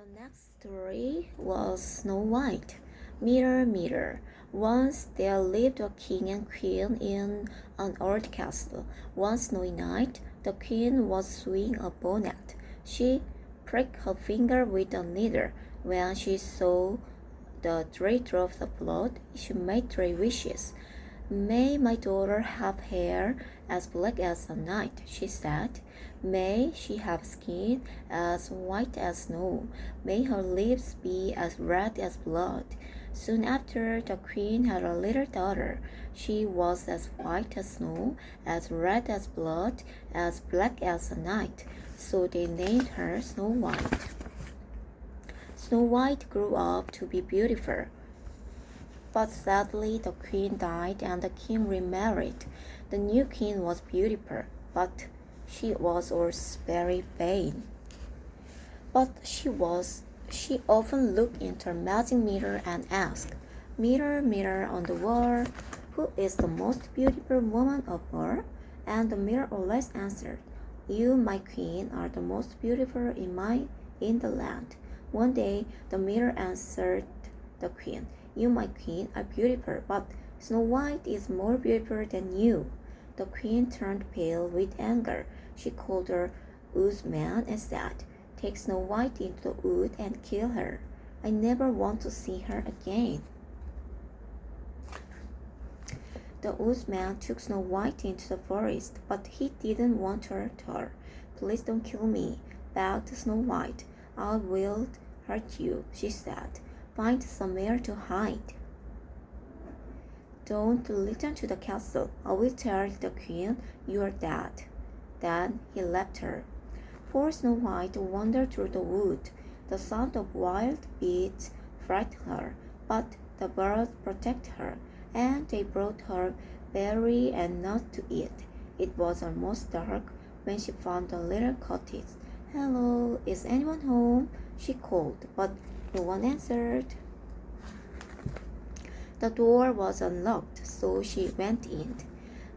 The next story was Snow White. Mirror, mirror. Once there lived a king and queen in an old castle. One snowy night, the queen was sewing a bonnet. She pricked her finger with a needle. When she saw the 3 drops of blood, she made 3 wishes. May my daughter have hair as black as the night, she said. May she have skin as white as snow. May her lips be as red as blood. Soon after, the queen had a little daughter. She was as white as snow, as red as blood, as black as the night. So they named her Snow White. Snow White grew up to be beautiful. But sadly, the queen died and the king remarried. The new queen was beautiful, but she was also very vain. But she often looked into her magic mirror and asked, "Mirror, mirror on the wall, who is the most beautiful woman of all?" And the mirror always answered, "You, my queen, are the most beautiful in the land." One day, the mirror answered the queen, "You, my queen, are beautiful, but Snow White is more beautiful than you." The queen turned pale with anger. She called her woodsman and said, "Take Snow White into the wood and kill her. I never want to see her again." The woodsman took Snow White into the forest, but he didn't want her to her. "Please don't kill me," begged Snow White. "I will hurt you," she said. "Find somewhere to hide. Don't return to the castle. I will tell the queen you are dead." Then he left her. Poor Snow White wandered through the wood. The sound of wild beasts frightened her, but the birds protected her, and they brought her berry and nuts to eat. It was almost dark when she found a little cottage. "Hello, is anyone home?" she called, but no one answered. The door was unlocked, so she went in.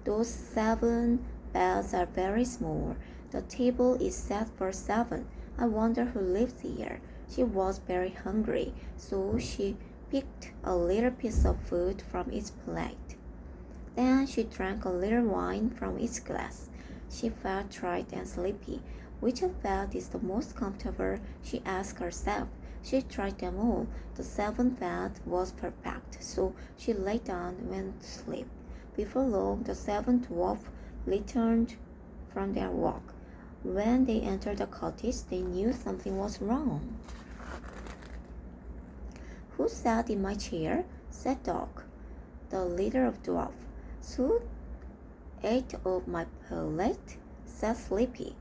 "Those 7 beds are very small. The table is set for 7. I wonder who lives here." She was very hungry, so she picked a little piece of food from each plate. Then she drank a little wine from each glass. She felt tired and sleepy. Which of bed is the most comfortable? She asked herself. She tried them all. The 7th bed was perfect, so she lay down and went to sleep. Before long, the 7 dwarfs returned from their walk. When they entered the cottage, they knew something was wrong. "Who sat in my chair?" said Dog, the leader of dwarfs. "Who ate of my plate?" said Sleepy.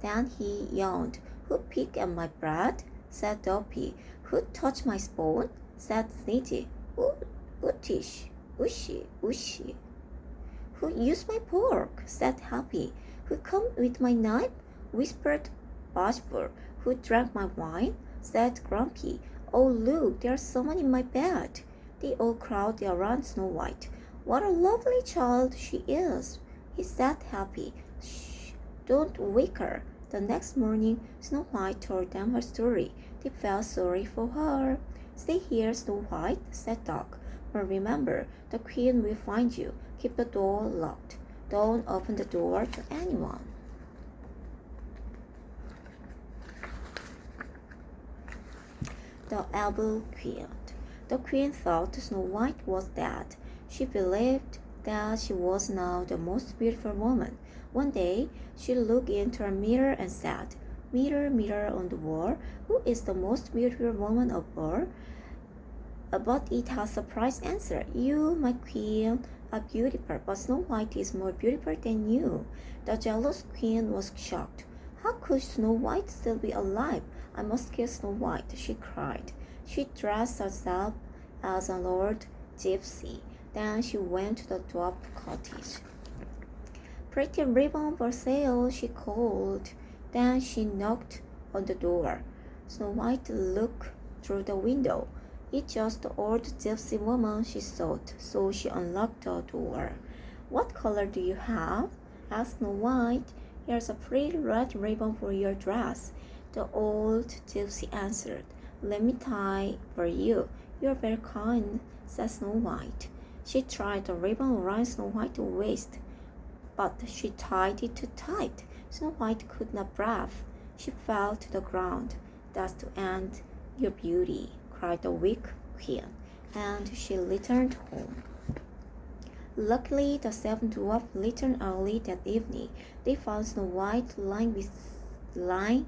Then he yawned. "Who picked at my bread?" said Dopey. "Who touched my spoon?" said Snitty. "Ootish, Ushy, Ushy." "Who used my fork?" said Happy. "Who combed with my knife?" whispered Bashful. "Who drank my wine?" said Grumpy. "Oh, look, there's someone in my bed." They all crowded around Snow White. "What a lovely child she is," he said Happy. "Shh, don't wake her." The next morning, Snow White told them her story. They felt sorry for her. "Stay here, Snow White," said Dog. "But remember, the queen will find you. Keep the door locked. Don't open the door to anyone." The Evil Queen. The queen thought Snow White was dead. She believed that she was now the most beautiful woman. One day, she looked into a mirror and said, "Mirror, mirror on the wall, who is the most beautiful woman of all?" But it had a surprise answer. "You, my queen, are beautiful, but Snow White is more beautiful than you." The jealous queen was shocked. How could Snow White still be alive? "I must kill Snow White," she cried. She dressed herself as an old gypsy. Then she went to the dwarf cottage. "Pretty ribbon for sale," she called. Then she knocked on the door. Snow White looked through the window. "It's just the old gypsy woman," she thought, so she unlocked the door. "What color do you have?" asked Snow White. "Here's a pretty red ribbon for your dress." The old gypsy answered, "Let me tie for you. You are very kind," said Snow White. She tied the ribbon around Snow White's waist, but she tied it too tight. Snow White could not breathe. She fell to the ground. "That's to end your beauty," cried the weak queen, and she returned home. Luckily, the seven dwarfs returned early that evening. They found Snow White lying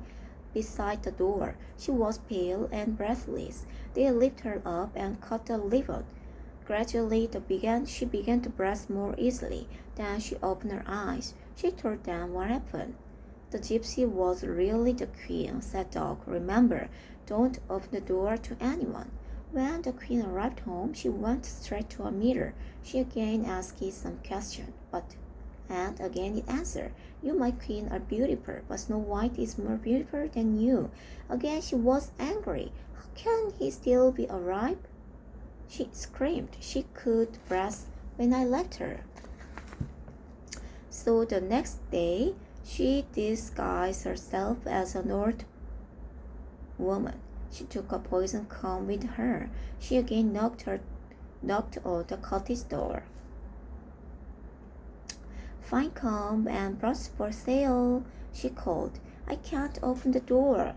beside the door. She was pale and breathless. They lifted her up and cut the ribbon. Gradually, she began to breathe more easily. Then she opened her eyes. She told them what happened. "The gypsy was really the queen," said Dog. "Remember, don't open the door to anyone." When the queen arrived home, she went straight to a mirror. She again asked it some question, and again it answered, "You, my queen, are beautiful, but Snow White is more beautiful than you." Again she was angry. "How can he still be alive?" she screamed. "She could breathe when I left her." So the next day, she disguised herself as an old woman. She took a poison comb with her. She again knocked on the cottage door. "Fine comb and brush for sale," she called. "I can't open the door,"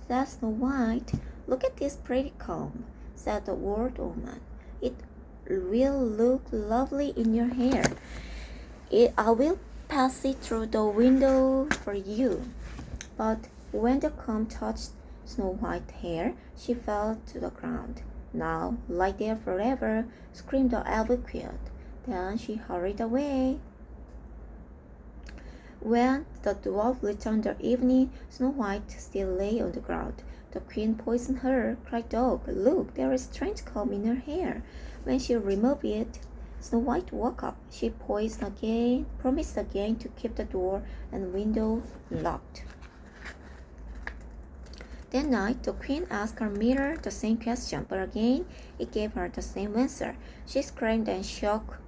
said Snow White. "Look at this pretty comb," said the old woman. "It will look lovely in your hair. I will pass it through the window for you." But when the comb touched Snow White's hair, she fell to the ground. "Now lie there forever," screamed the elf queen. Then she hurried away. When the dwarf returned that evening, Snow White still lay on the ground. "The queen poisoned her," cried Dog. "Look, there is a strange comb in her hair." When she removed it, Snow White woke up. She promised again to keep the door and window locked. That night, the queen asked her mirror the same question, but again it gave her the same answer. She screamed and shook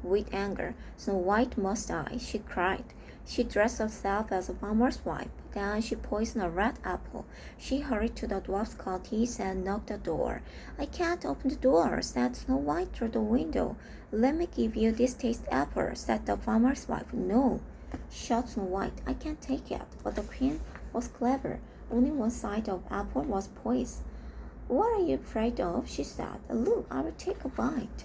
with anger. "Snow White must die," she cried. She dressed herself as a farmer's wife. Then she poisoned a red apple. She hurried to the dwarf's cottage and knocked the door. "I can't open the door," said Snow White through the window. "Let me give you this taste apple," said the farmer's wife. "No," shouted Snow White. "I can't take it." But the queen was clever. Only one side of the apple was poisoned. "What are you afraid of?" she said. "Look, I will take a bite."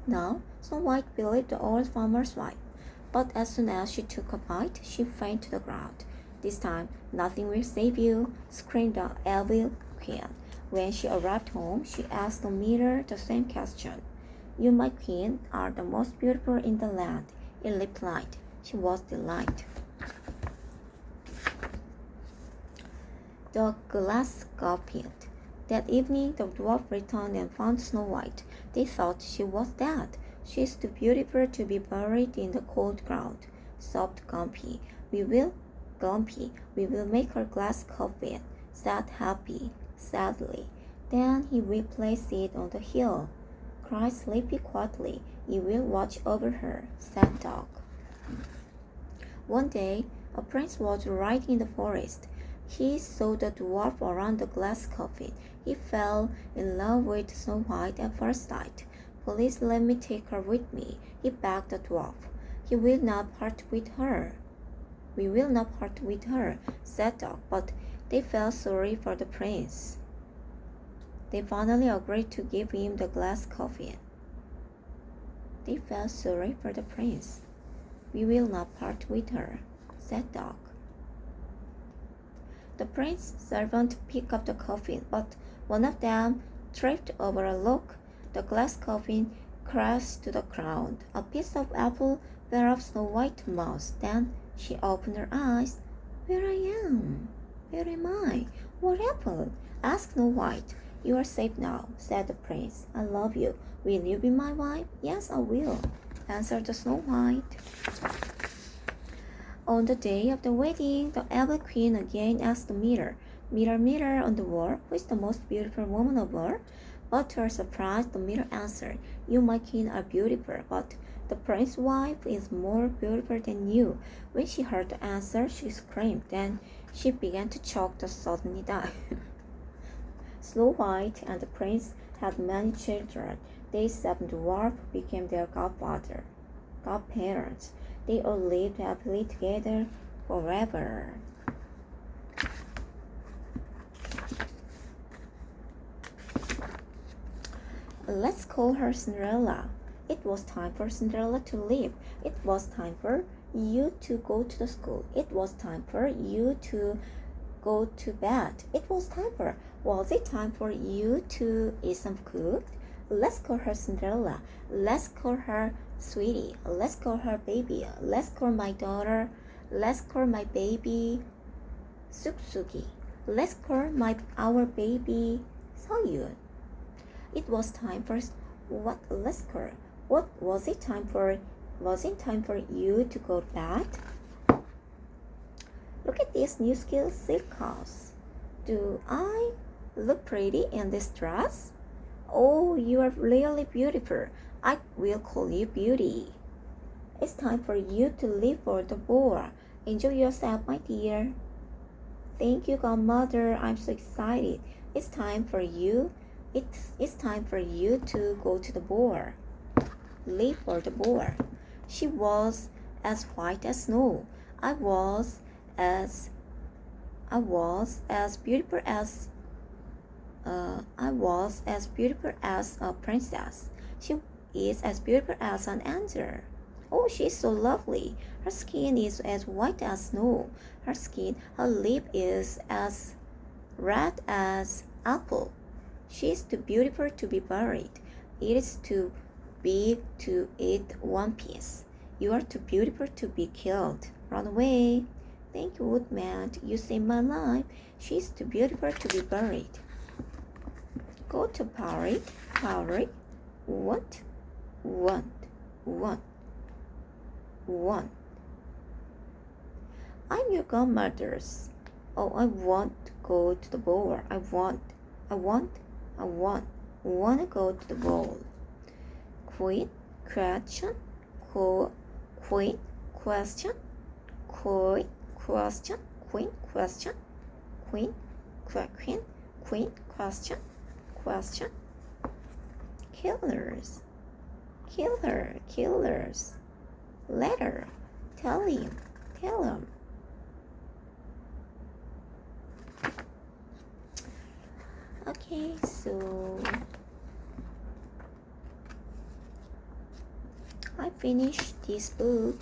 Now, Snow White believed the old farmer's wife. But as soon as she took a bite, she fell to the ground. "This time, nothing will save you," screamed the evil queen. When she arrived home, she asked the mirror the same question. "You, my queen, are the most beautiful in the land," it replied. She was delighted. The glass goblet. That evening, the dwarf returned and found Snow White. They thought she was dead. "She is too beautiful to be buried in the cold ground," sobbed Grumpy. We will make her glass coffin," said Happy sadly. Then he will place it on the hill," cried Sleepy quietly. "You will watch over her," said Dog. One day, a prince was riding in the forest. He saw the dwarf around the glass coffin. He fell in love with Snow White at first sight. "Please let me take her with me," he begged the dwarf. "We will not part with her," said Dog, but they felt sorry for the prince. They finally agreed to give him the glass coffin. They felt sorry for the prince. "We will not part with her," said Dog. The prince's servant picked up the coffin, but one of them tripped over a log. The glass coffin crashed to the ground. A piece of apple fell off Snow White's mouth. Then she opened her eyes. "Where am I? What happened?" asked Snow White. "You are safe now," said the prince. "I love you. Will you be my wife?" "Yes, I will," answered the Snow White. On the day of the wedding, the evil queen again asked the mirror, "Mirror, mirror on the wall, who is the most beautiful woman of all?" But to her surprise, the mirror answered, "You, my queen, are beautiful, but the prince's wife is more beautiful than you." When she heard the answer, she screamed. Then She began to choke the suddenly died. Snow White and the prince had many children. They 7 dwarfs became their godparents. They all lived happily together forever. Let's call her Cinderella. It was time for Cinderella to leave. It was time for you to go to the school. It was time for you to go to bed. Was it time for you to eat some food? Let's call her Cinderella. Let's call her sweetie. Let's call her baby. Let's call my daughter. Let's call my baby Suksugi. Let's call our baby Soyun. It was time for let's call. What was it time for? Was it time for you to go to bed? Look at this new silk house. Do I look pretty in this dress? Oh, you are really beautiful. I will call you Beauty. It's time for you to leave for the ball. Enjoy yourself, my dear. Thank you, Godmother. I'm so excited. It's time for you. It's time for you to go to the ball. Leave for the ball. She was as white as snow. I was as beautiful as a princess. She is as beautiful as an angel. Oh, she's so lovely. Her skin is as white as snow. Her lip is as red as apple. She is too beautiful to be buried. It is too big to eat one piece. You are too beautiful to be killed. Run away. Thank you, Woodman. You saved my life. She is too beautiful to be buried. Go to Paris. Want. I'm your godmother's. Oh, I want to go to the ball. I want to go to the ball. Queen question. Queen question. Queen question. Queen question. Queen question. Question. Killers. Letter. Tell him. Okay, so I finished this book.